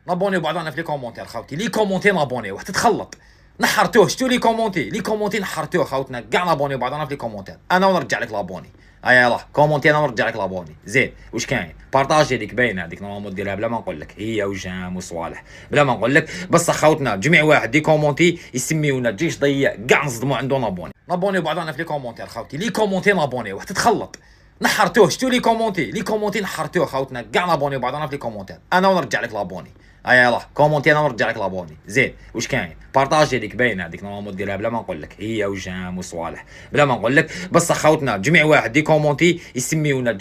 نابونيو بعضنا في لي كومونتير خاوتي، لي كومونتي نابونيو تتخلط، نحرتوه شتو لي كومونتي نحرتوه خاوتنا كاع نابونيو بعضنا في لي كومونتير، انا ونرجع لك لابوني. هيا يلاه كومونتي انا ونرجع لك لابوني. زين واش كاين؟ بارطاجي هذيك باينه، هذيك نورمالمون ديرها بلا ما نقول لك، هي وجام وصوالح بلا ما نقول لك. بصح خاوتنا جميع واحد دي كومونتي يسميونا تجيش ضيع كاع نصدموا عنده نابونيو بعضنا في لي كومونتير خاوتي، لي كومونتي نابونيو تتخلط، نحرتوه شتو لي كومونتي نحرتوه خاوتنا كاع نابونيو بعضنا في لي كومونتير، انا ونرجع لك لابوني. هيا يلاه كومونتي انا ونرجع لك لابوني. زين واش كاين؟ بارطاجي هذيك باينه، هذيك نورمالمون ديرها بلا ما نقول لك، هي وجام وصوالح بلا ما نقول لك. بصح خاوتنا جميع واحد دي كومونتي يسميونا